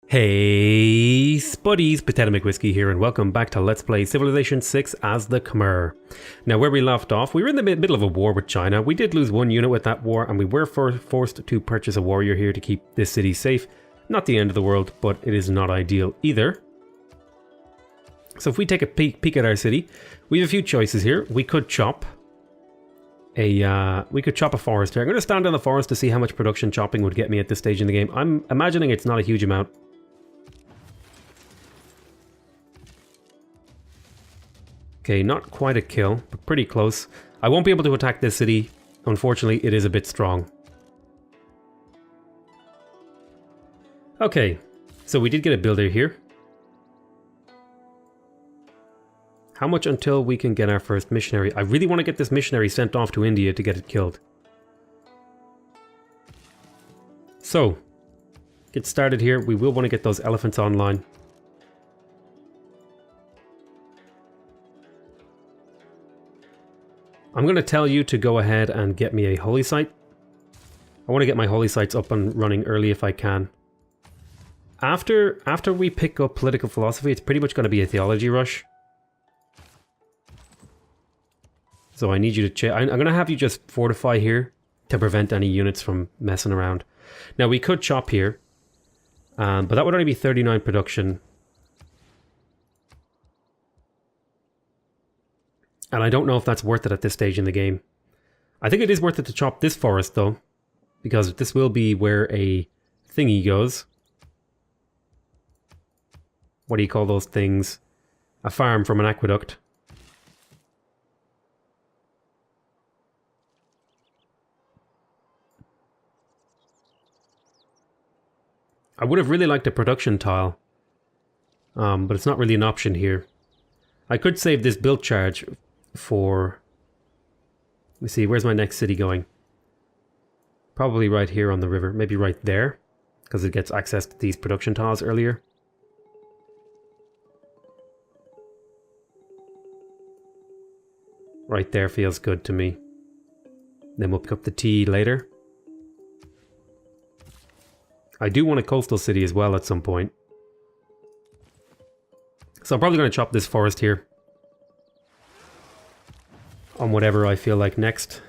Hey spuddies, PotatoMcWhiskey here and welcome back to Let's Play Civilization 6 as the Khmer. Now where we left off, we were in the middle of a war with China. We did lose one unit with that war and we were forced to purchase a warrior here to keep this city safe. Not the end of the world, but it is not ideal either. So if we take a peek at our city, we have a few choices here. We could chop a forest here. I'm going to stand on the forest to see how much production chopping would get me at this stage in the game. I'm imagining it's not a huge amount. Okay, not quite a kill, but pretty close. I won't be able to attack this city. Unfortunately, it is a bit strong. Okay, so we did get a builder here. How much until we can get our first missionary? I really want to get this missionary sent off to India to get it killed. So, get started here. We will want to get those elephants online. I'm going to tell you to go ahead and get me a holy site. I want to get my holy sites up and running early if I can. After we pick up political philosophy, it's pretty much going to be a theology rush. So I need you to I'm going to have you just fortify here to prevent any units from messing around. Now we could chop here, but that would only be 39 production. And I don't know if that's worth it at this stage in the game. I think it is worth it to chop this forest though, because this will be where a thingy goes. What do you call those things? A farm from an aqueduct. I would have really liked a production tile, but it's not really an option here. I could save this build charge for... Let me see, where's my next city going? Probably right here on the river, maybe right there, because it gets access to these production tiles earlier. Right there feels good to me. Then we'll pick up the tea later. I do want a coastal city as well at some point. So I'm probably going to chop this forest here. On whatever I feel like next.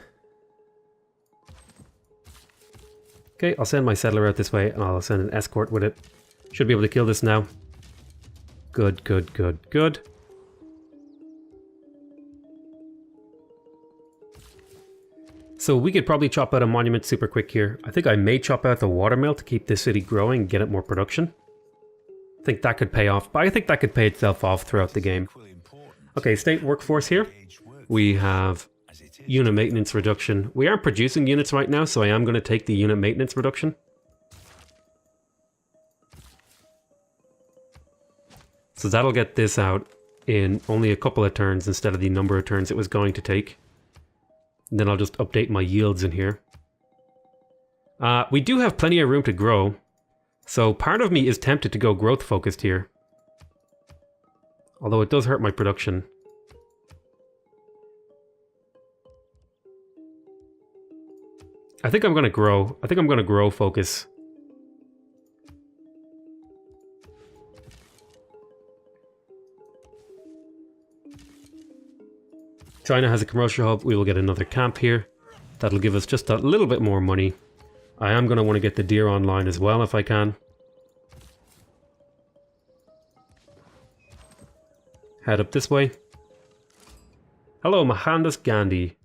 Okay, I'll send my settler out this way and I'll send an escort with it. Should be able to kill this now. Good, good, good, good. So we could probably chop out a monument super quick here. I think I may chop out the watermill to keep this city growing and get it more production. I think that could pay off, but I think that could pay itself off throughout the game. Okay, state workforce here. We have unit maintenance reduction. We aren't producing units right now, so I am going to take the unit maintenance reduction. So that'll get this out in only a couple of turns instead of the number of turns it was going to take. And then I'll just update my yields in here. We do have plenty of room to grow, so part of me is tempted to go growth focused here. Although it does hurt my production. I think I'm going to grow. I think I'm going to grow focus. China has a commercial hub. We will get another camp here. That'll give us just a little bit more money. I am going to want to get the deer online as well if I can. Head up this way. Hello, Mohandas Gandhi.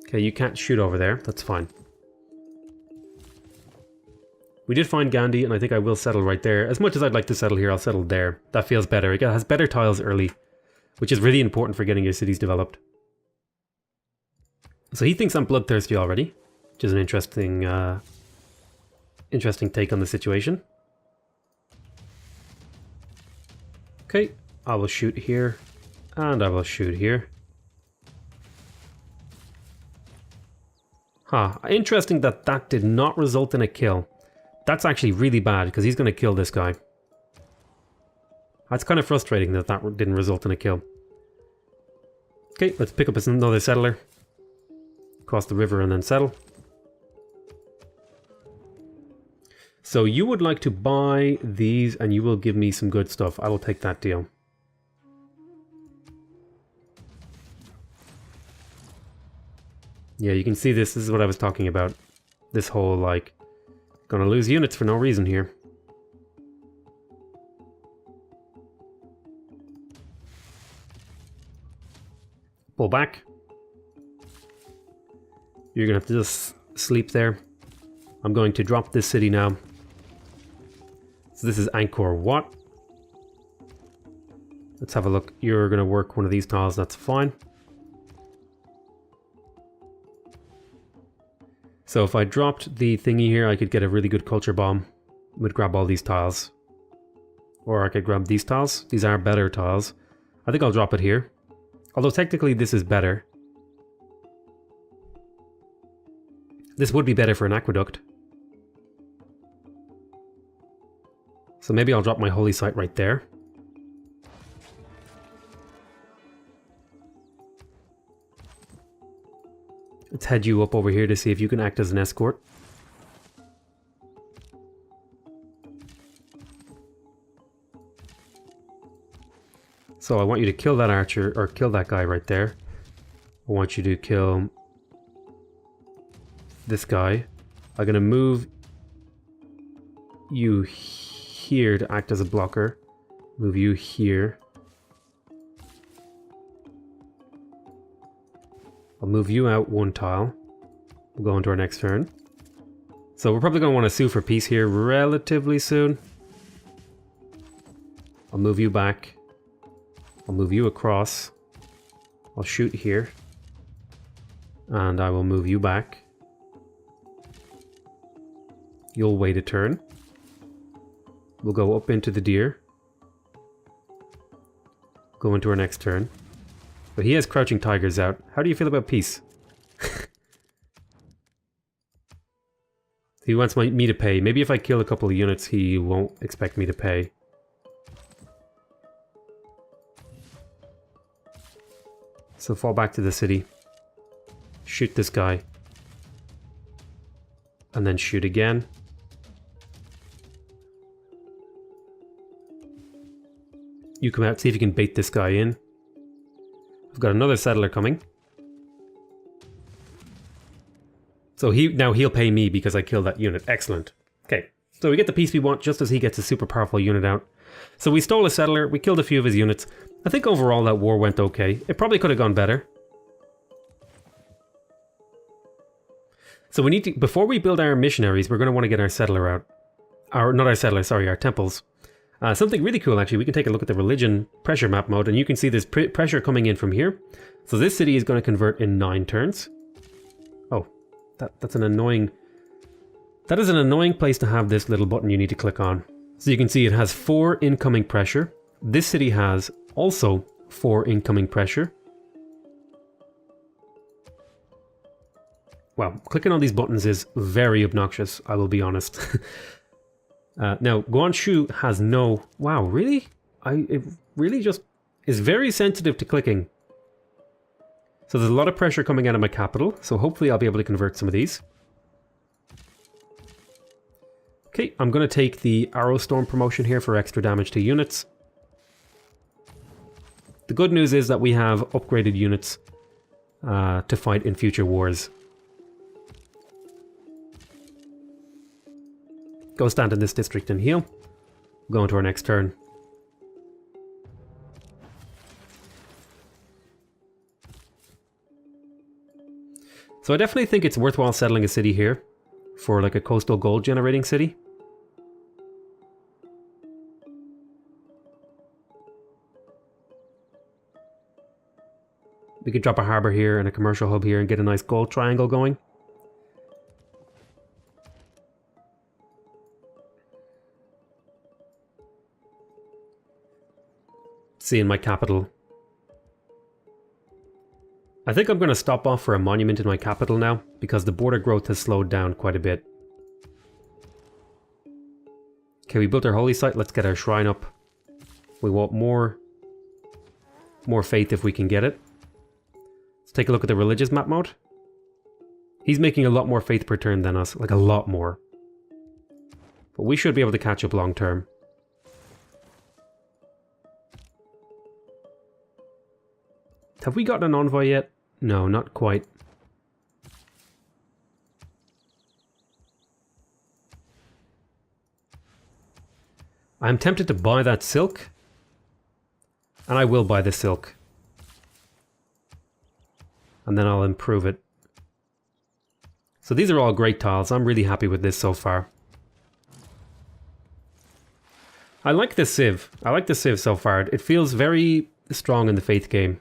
Okay, you can't shoot over there. That's fine. We did find Gandhi, and I think I will settle right there. As much as I'd like to settle here, I'll settle there. That feels better. It has better tiles early, which is really important for getting your cities developed. So he thinks I'm bloodthirsty already, which is an interesting take on the situation. Okay, I will shoot here, and I will shoot here. Huh, interesting that that did not result in a kill. That's actually really bad, because he's going to kill this guy. That's kind of frustrating that that didn't result in a kill. Okay, let's pick up another settler. Cross the river and then settle. So you would like to buy these and you will give me some good stuff. I will take that deal. Yeah, you can see this. This is what I was talking about. This whole, like, gonna lose units for no reason here. Pull back. You're gonna have to just sleep there. I'm going to drop this city now. So this is Angkor Wat. Let's have a look. You're gonna work one of these tiles, that's fine. So if I dropped the thingy here, I could get a really good culture bomb. I would grab all these tiles. Or I could grab these tiles. These are better tiles. I think I'll drop it here. Although technically this is better. This would be better for an aqueduct. So maybe I'll drop my holy site right there. Let's head you up over here to see if you can act as an escort. So I want you to kill that archer, or kill that guy right there. I want you to kill this guy. I'm gonna move you here to act as a blocker. Move you here. I'll move you out one tile. We'll go into our next turn. So we're probably going to want to sue for peace here relatively soon. I'll move you back. I'll move you across. I'll shoot here. And I will move you back. You'll wait a turn. We'll go up into the deer. Go into our next turn. But he has crouching tigers out. How do you feel about peace? He wants me to pay. Maybe if I kill a couple of units, he won't expect me to pay. So fall back to the city. Shoot this guy. And then shoot again. You come out, see if you can bait this guy in. I've got another settler coming. So he'll pay me because I killed that unit. Excellent. Okay, so we get the piece we want just as he gets a super powerful unit out. So we stole a settler, we killed a few of his units. I think overall that war went okay. It probably could have gone better. So we need to, before we build our missionaries, we're going to want to get our settler out. Not our settler, sorry, our temples. Something really cool actually, we can take a look at the religion pressure map mode and you can see there's pressure coming in from here. So this city is going to convert in 9 turns. Oh, that's an annoying... That is an annoying place to have this little button you need to click on. So you can see it has 4 incoming pressure. This city has also 4 incoming pressure. Wow, clicking on these buttons is very obnoxious, I will be honest. Now, Guangzhou has no... Wow, really? It really just is very sensitive to clicking. So there's a lot of pressure coming out of my capital, so hopefully I'll be able to convert some of these. Okay, I'm going to take the Arrow Storm promotion here for extra damage to units. The good news is that we have upgraded units to fight in future wars. Go stand in this district and heal. Go into our next turn. So I definitely think it's worthwhile settling a city here for like a coastal gold generating city. We could drop a harbor here and a commercial hub here and get a nice gold triangle going. See in my capital. I think I'm going to stop off for a monument in my capital now, because the border growth has slowed down quite a bit. Okay, we built our holy site, let's get our shrine up. We want more faith if we can get it. Let's take a look at the religious map mode. He's making a lot more faith per turn than us, like a lot more. But we should be able to catch up long term. Have we gotten an envoy yet? No, not quite. I'm tempted to buy that silk. And I will buy the silk. And then I'll improve it. So these are all great tiles. I'm really happy with this so far. I like the Civ. I like the Civ so far. It feels very strong in the Faith game.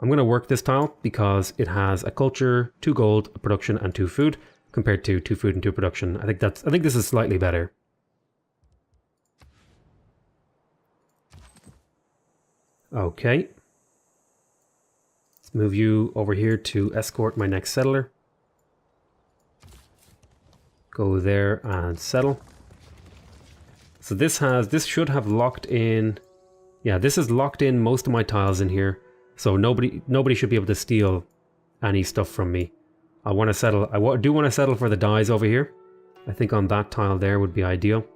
I'm going to work this tile because it has a culture, 2 gold, a production, and 2 food, compared to 2 food and 2 production. I think this is slightly better. Okay. Let's move you over here to escort my next settler. Go there and settle. So this should have locked in. Yeah, this has locked in most of my tiles in here. So nobody should be able to steal any stuff from me. I want to settle. Do want to settle for the dyes over here. I think on that tile there would be ideal.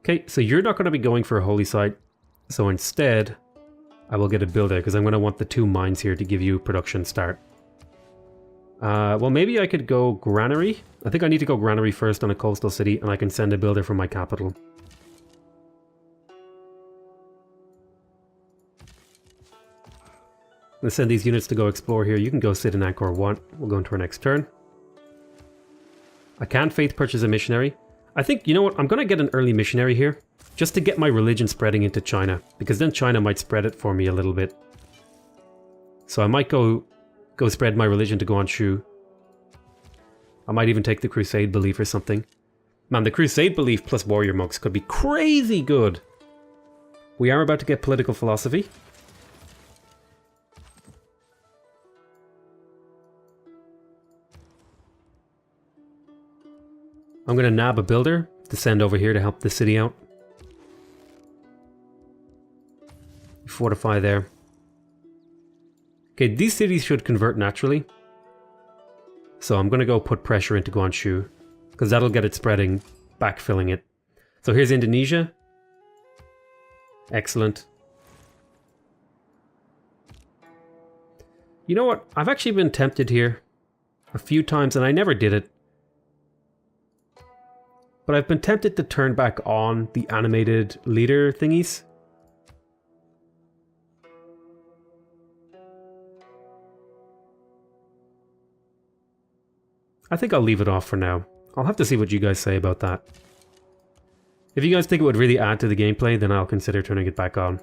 Okay, so you're not going to be going for a holy site. So instead, I will get a builder because I'm going to want the 2 mines here to give you production start. Well, maybe I could go granary. I think I need to go granary first on a coastal city, and I can send a builder from my capital. I'm going to send these units to go explore here. You can go sit in Angkor 1. We'll go into our next turn. I can faith purchase a missionary. I think, you know what, I'm going to get an early missionary here. Just to get my religion spreading into China. Because then China might spread it for me a little bit. So I might go spread my religion to Guangzhou. I might even take the Crusade belief or something. Man, the Crusade belief plus warrior monks could be crazy good. We are about to get political philosophy. I'm going to nab a builder to send over here to help the city out. Fortify there. Okay, these cities should convert naturally. So I'm going to go put pressure into Guangzhou, because that'll get it spreading, backfilling it. So here's Indonesia. Excellent. You know what? I've actually been tempted here a few times, and I never did it. But I've been tempted to turn back on the animated leader thingies. I think I'll leave it off for now. I'll have to see what you guys say about that. If you guys think it would really add to the gameplay, then I'll consider turning it back on.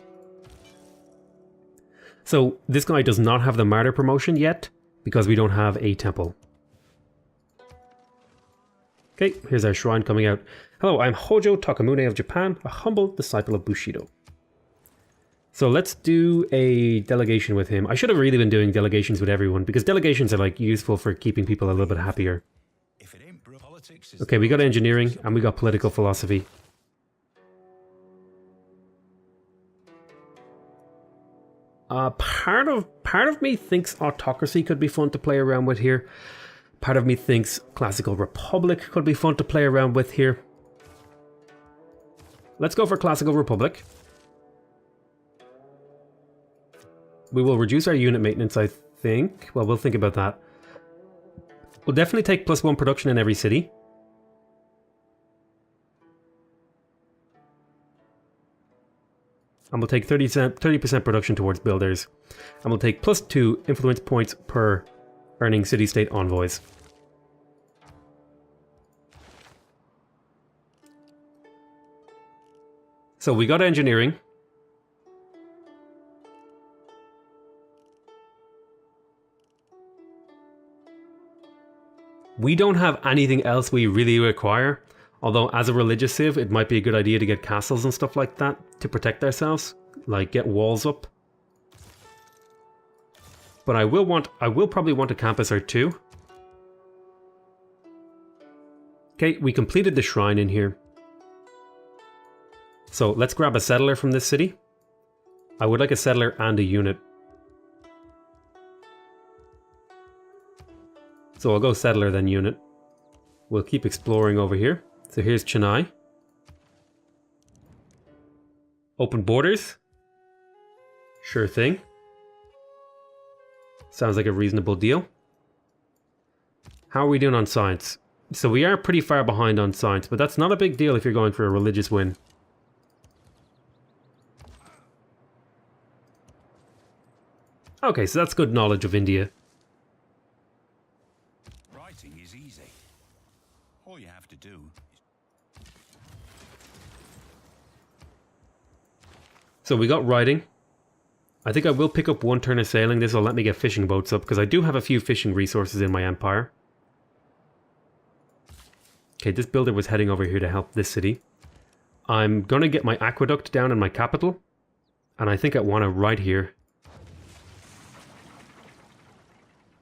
So this guy does not have the martyr promotion yet, because we don't have a temple. Okay, here's our shrine coming out. Hello, I'm Hojo Takamune of Japan, a humble disciple of Bushido. So let's do a delegation with him. I should have really been doing delegations with everyone, because delegations are like useful for keeping people a little bit happier. Okay, we got engineering and we got political philosophy. Part of me thinks autocracy could be fun to play around with here. Part of me thinks classical republic could be fun to play around with here. Let's go for classical republic. We will reduce our unit maintenance, I think. Well, we'll think about that. We'll definitely take +1 production in every city. And we'll take 30% production towards builders. And we'll take +2 influence points per earning city-state envoys. So we got engineering. We don't have anything else we really require. Although as a religious civ, it might be a good idea to get castles and stuff like that to protect ourselves. Like get walls up. But I will probably want a campus or two. Okay, we completed the shrine in here. So let's grab a settler from this city. I would like a settler and a unit. So I'll go settler then unit. We'll keep exploring over here. So here's Chennai. Open borders. Sure thing. Sounds like a reasonable deal. How are we doing on science? So we are pretty far behind on science, but that's not a big deal if you're going for a religious win. Okay, so that's good knowledge of India. Writing is easy. All you have to do is... So we got writing. I think I will pick up one turn of sailing. This will let me get fishing boats up, because I do have a few fishing resources in my empire. Okay, this builder was heading over here to help this city. I'm going to get my aqueduct down in my capital. And I think I want to right here.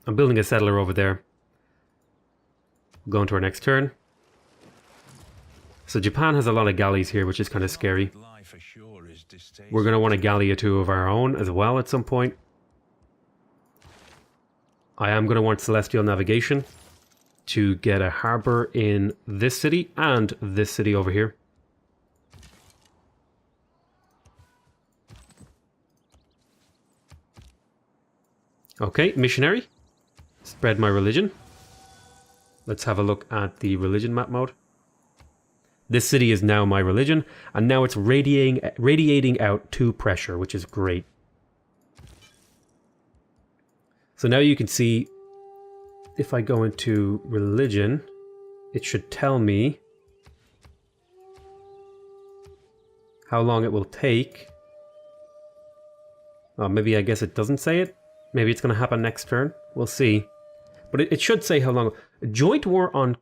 I'm building a settler over there. Go into our next turn. So Japan has a lot of galleys here, which is kind of scary. We're going to want a galley or two of our own as well at some point. I am going to want celestial navigation to get a harbor in this city and this city over here. Okay, missionary. Spread my religion. Let's have a look at the religion map mode. This city is now my religion, and now it's radiating out to pressure, which is great. So now you can see, if I go into religion, it should tell me how long it will take. Oh, maybe I guess it doesn't say it. Maybe it's going to happen next turn. We'll see. But it should say how long. Joint war on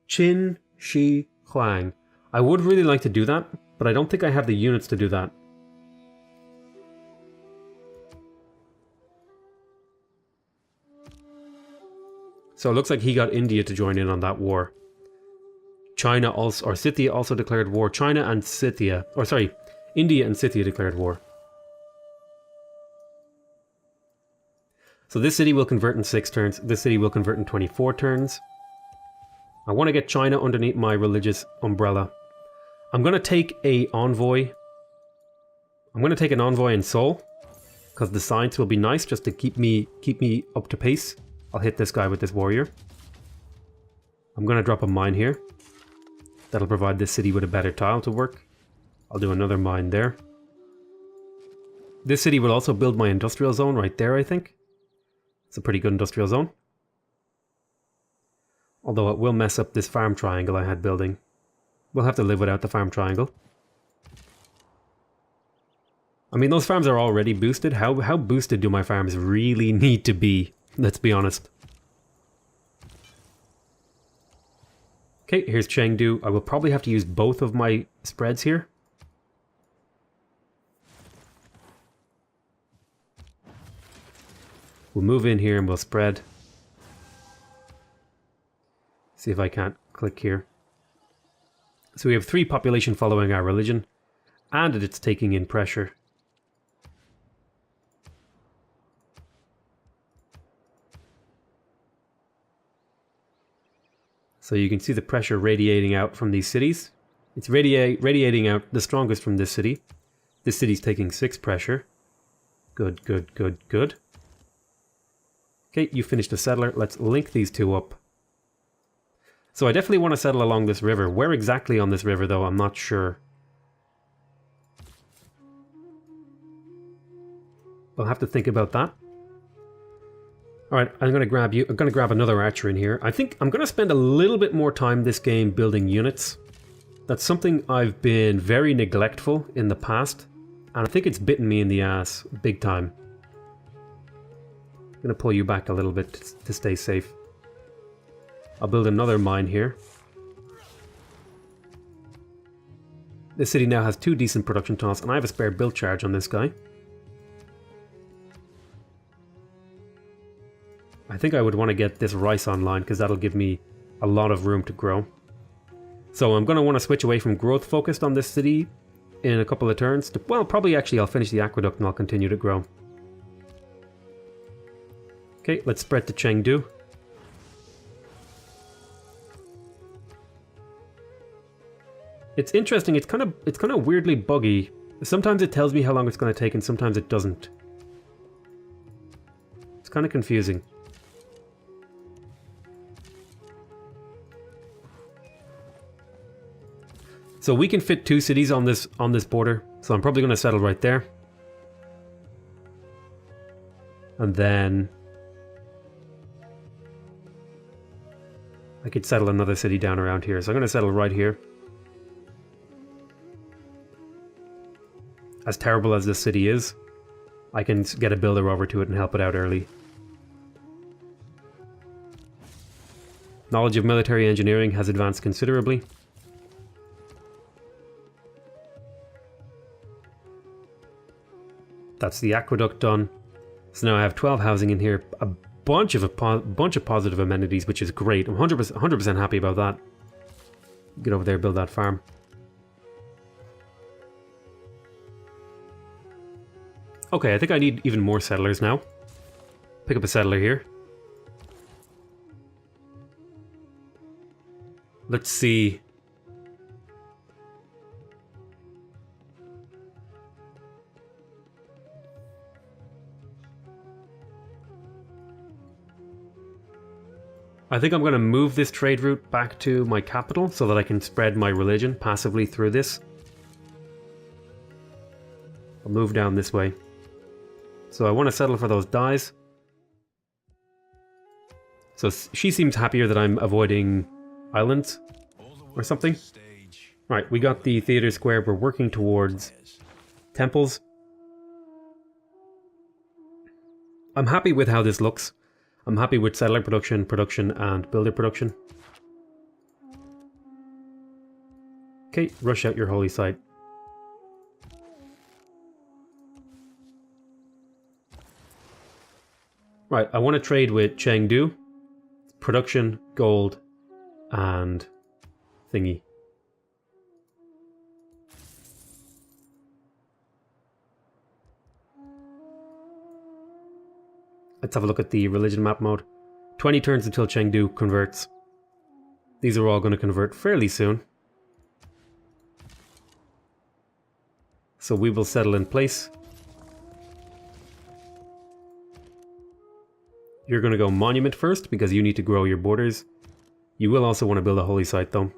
Qin Shi Huang. I would really like to do that, but I don't think I have the units to do that. So it looks like he got India to join in on that war. China also, or Scythia also declared war. China and Scythia, or sorry, India and Scythia declared war. So this city will convert in 6 turns. This city will convert in 24 turns. I want to get China underneath my religious umbrella. I'm going to take a envoy. I'm going to take an envoy in Seoul, because the science will be nice just to keep me up to pace. I'll hit this guy with this warrior. I'm going to drop a mine here. That'll provide this city with a better tile to work. I'll do another mine there. This city will also build my industrial zone right there, I think. It's a pretty good industrial zone. Although it will mess up this farm triangle I had building. We'll have to live without the farm triangle. I mean, those farms are already boosted. How boosted do my farms really need to be? Let's be honest. Okay, here's Chengdu. I will probably have to use both of my spreads here. We'll move in here and we'll spread. See if I can't click here. So we have 3 population following our religion, and it's taking in pressure. So you can see the pressure radiating out from these cities. It's radiating out the strongest from this city. This city's taking 6 pressure. Good, good, good, good. Okay, you finished a settler. Let's link these 2 up. So I definitely want to settle along this river. Where exactly on this river, though, I'm not sure. I'll have to think about that. Alright, I'm going to grab you. I'm going to grab another archer in here. I think I'm going to spend a little bit more time this game building units. That's something I've been very neglectful in the past. And I think it's bitten me in the ass big time. I'm going to pull you back a little bit to stay safe. I'll build another mine here. This city now has 2 decent production tiles, and I have a spare build charge on this guy. I think I would want to get this rice online, because that'll give me a lot of room to grow. So I'm going to want to switch away from growth focused on this city in a couple of turns. Well, probably actually I'll finish the aqueduct and I'll continue to grow. Okay, let's spread to Chengdu. It's interesting, it's kind of weirdly buggy. Sometimes it tells me how long it's going to take and sometimes it doesn't. It's kind of confusing. So we can fit 2 cities on this border, so I'm probably going to settle right there. And then I could settle another city down around here, so I'm going to settle right here. As terrible as this city is, I can get a builder over to it and help it out early. Knowledge of military engineering has advanced considerably. That's the aqueduct done. So now I have 12 housing in here, a bunch of positive amenities, which is great. I'm 100% happy about that. Get over there, build that farm. Okay, I think I need even more settlers now. Pick up a settler here. Let's see. I think I'm going to move this trade route back to my capital so that I can spread my religion passively through this. I'll move down this way. So I want to settle for those dyes. So she seems happier that I'm avoiding islands or something. Right, we got the theater square. We're working towards temples. I'm happy with how this looks. I'm happy with settler production, and builder production. Okay, rush out your holy site. Right, I want to trade with Chengdu. Production, gold, and thingy. Let's have a look at the religion map mode. 20 turns until Chengdu converts. These are all going to convert fairly soon. So we will settle in place. You're going to go monument first because you need to grow your borders. You will also want to build a holy site though.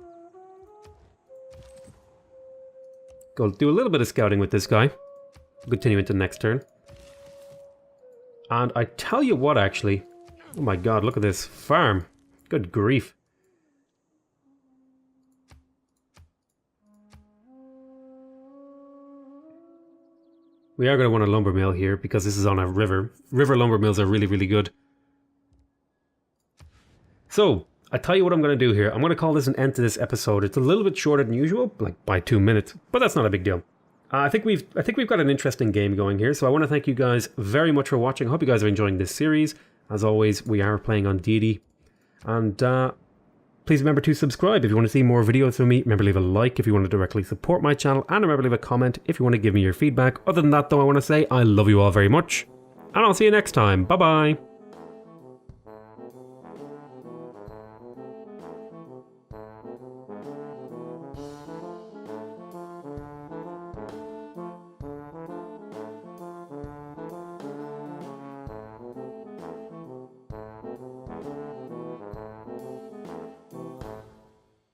Go do a little bit of scouting with this guy. Continue into the next turn. And I tell you what, actually. Oh my god, look at this farm. Good grief. We are going to want a lumber mill here because this is on a river. River lumber mills are really, really good. So, I tell you what I'm going to do here. I'm going to call this an end to this episode. It's a little bit shorter than usual, like by 2 minutes, but that's not a big deal. I think we've got an interesting game going here, so I want to thank you guys very much for watching. I hope you guys are enjoying this series. As always, we are playing on Deity. And please remember to subscribe if you want to see more videos from me. Remember to leave a like if you want to directly support my channel. And remember to leave a comment if you want to give me your feedback. Other than that, though, I want to say I love you all very much. And I'll see you next time. Bye-bye.